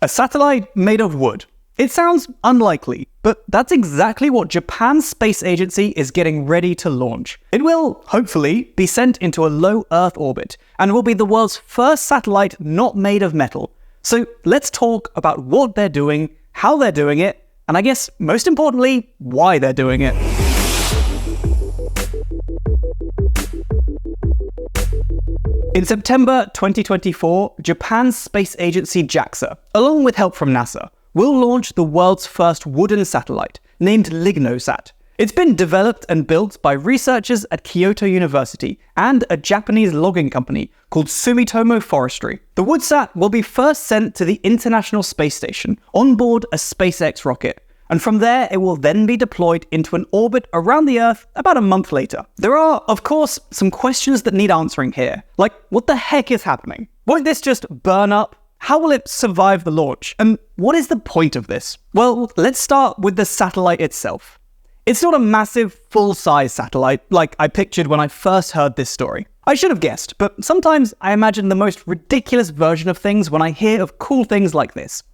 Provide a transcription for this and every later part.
A satellite made of wood. It sounds unlikely, but that's exactly what Japan's space agency is getting ready to launch. It will, hopefully, be sent into a low Earth orbit, and will be the world's first satellite not made of metal. So let's talk about what they're doing, how they're doing it, and I guess, most importantly, why they're doing it. In September 2024, Japan's space agency JAXA, along with help from NASA, will launch the world's first wooden satellite, named LignoSat. It's been developed and built by researchers at Kyoto University and a Japanese logging company called Sumitomo Forestry. The woodsat will be first sent to the International Space Station on board a SpaceX rocket, and from there it will then be deployed into an orbit around the Earth about a month later. There are, of course, some questions that need answering here, like what the heck is happening? Won't this just burn up? How will it survive the launch? And what is the point of this? Well, let's start with the satellite itself. It's not a massive, full-size satellite like I pictured when I first heard this story. I should have guessed, but sometimes I imagine the most ridiculous version of things when I hear of cool things like this.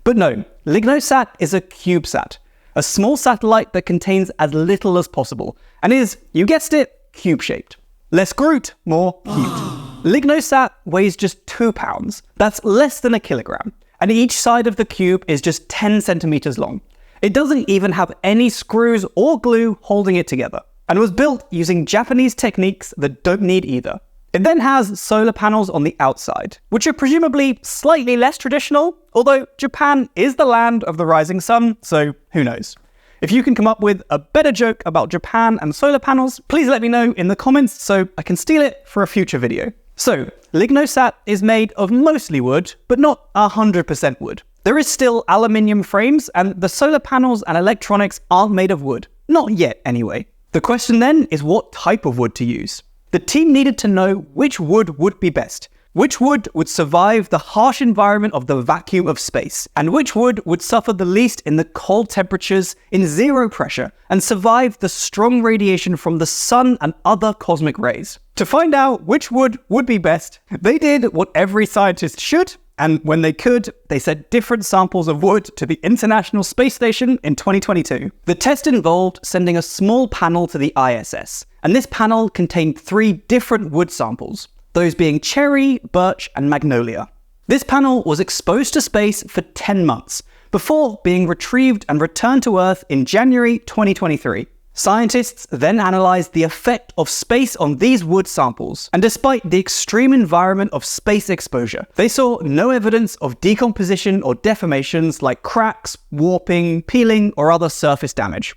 But no, LignoSat is a CubeSat, a small satellite that contains as little as possible, and is, you guessed it, cube-shaped. Less Groot, more cute. LignoSat weighs just 2 pounds, that's less than a kilogram, and each side of the cube is just 10 centimeters long. It doesn't even have any screws or glue holding it together, and was built using Japanese techniques that don't need either. It then has solar panels on the outside, which are presumably slightly less traditional, although Japan is the land of the rising sun, so who knows. If you can come up with a better joke about Japan and solar panels, please let me know in the comments so I can steal it for a future video. So, LignoSat is made of mostly wood, but not 100% wood. There is still aluminium frames, and the solar panels and electronics aren't made of wood. Not yet, anyway. The question then is what type of wood to use. The team needed to know which wood would be best, which wood would survive the harsh environment of the vacuum of space, and which wood would suffer the least in the cold temperatures in zero pressure and survive the strong radiation from the sun and other cosmic rays. To find out which wood would be best, they did what every scientist should, and when they could, they sent different samples of wood to the International Space Station in 2022. The test involved sending a small panel to the ISS, and this panel contained 3 different wood samples, those being cherry, birch, and magnolia. This panel was exposed to space for 10 months, before being retrieved and returned to Earth in January 2023. Scientists then analysed the effect of space on these wood samples, and despite the extreme environment of space exposure, they saw no evidence of decomposition or deformations like cracks, warping, peeling, or other surface damage.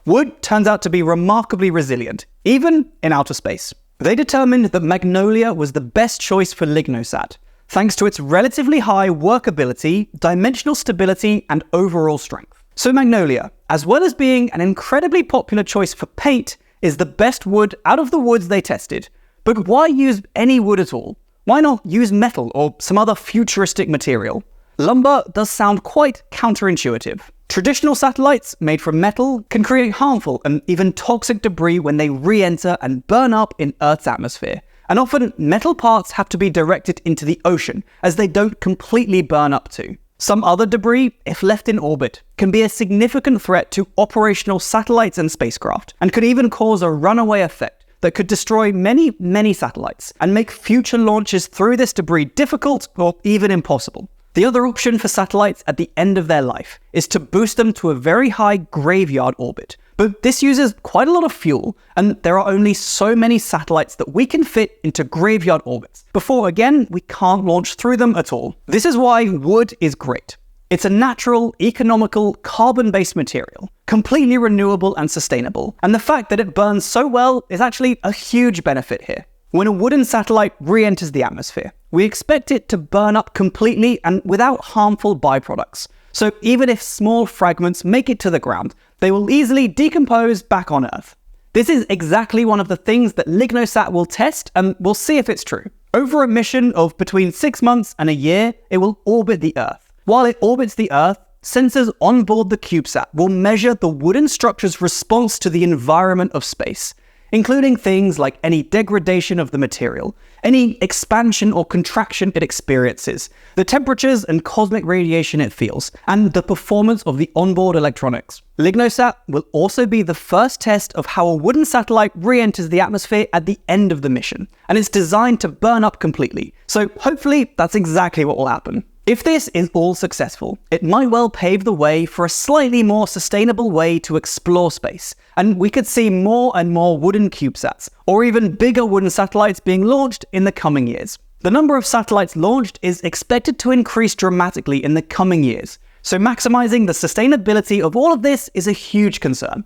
Wood turns out to be remarkably resilient, even in outer space. They determined that magnolia was the best choice for LignoSat, thanks to its relatively high workability, dimensional stability, and overall strength. So magnolia, as well as being an incredibly popular choice for paint, is the best wood out of the woods they tested. But why use any wood at all? Why not use metal or some other futuristic material? Lumber does sound quite counterintuitive. Traditional satellites made from metal can create harmful and even toxic debris when they re-enter and burn up in Earth's atmosphere. And often, metal parts have to be directed into the ocean, as they don't completely burn up too. Some other debris, if left in orbit, can be a significant threat to operational satellites and spacecraft, and could even cause a runaway effect that could destroy many satellites, and make future launches through this debris difficult or even impossible. The other option for satellites at the end of their life is to boost them to a very high graveyard orbit, but this uses quite a lot of fuel, and there are only so many satellites that we can fit into graveyard orbits, before again we can't launch through them at all. This is why wood is great. It's a natural, economical, carbon-based material, completely renewable and sustainable, and the fact that it burns so well is actually a huge benefit here. When a wooden satellite re-enters the atmosphere, we expect it to burn up completely and without harmful byproducts. So even if small fragments make it to the ground, they will easily decompose back on Earth. This is exactly one of the things that LignoSat will test, and we'll see if it's true. Over a mission of between 6 months and a year, it will orbit the Earth. While it orbits the Earth, sensors on board the CubeSat will measure the wooden structure's response to the environment of space. including things like any degradation of the material, any expansion or contraction it experiences, the temperatures and cosmic radiation it feels, and the performance of the onboard electronics. LignoSat will also be the first test of how a wooden satellite re-enters the atmosphere at the end of the mission, and it's designed to burn up completely, so hopefully that's exactly what will happen. If this is all successful, it might well pave the way for a slightly more sustainable way to explore space, and we could see more and more wooden CubeSats, or even bigger wooden satellites being launched in the coming years. The number of satellites launched is expected to increase dramatically in the coming years, so maximizing the sustainability of all of this is a huge concern.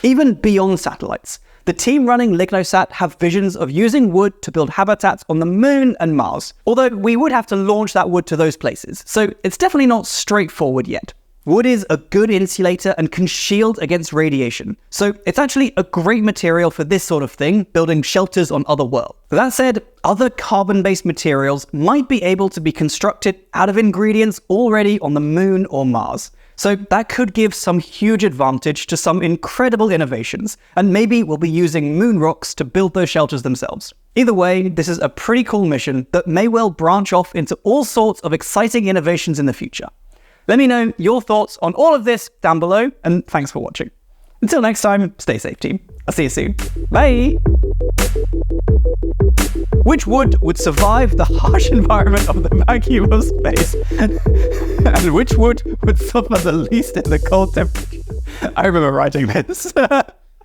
Even beyond satellites, the team running LignoSat have visions of using wood to build habitats on the Moon and Mars, although we would have to launch that wood to those places, so it's definitely not straightforward yet. Wood is a good insulator and can shield against radiation, so it's actually a great material for this sort of thing, building shelters on other worlds. That said, other carbon-based materials might be able to be constructed out of ingredients already on the Moon or Mars. So that could give some huge advantage to some incredible innovations, and maybe we'll be using moon rocks to build those shelters themselves. Either way, this is a pretty cool mission that may well branch off into all sorts of exciting innovations in the future. Let me know your thoughts on all of this down below, and thanks for watching. Until next time, stay safe, team. I'll see you soon. Bye! Which wood would survive the harsh environment of the vacuum of space? And which wood would suffer the least in the cold temperature? I remember writing this.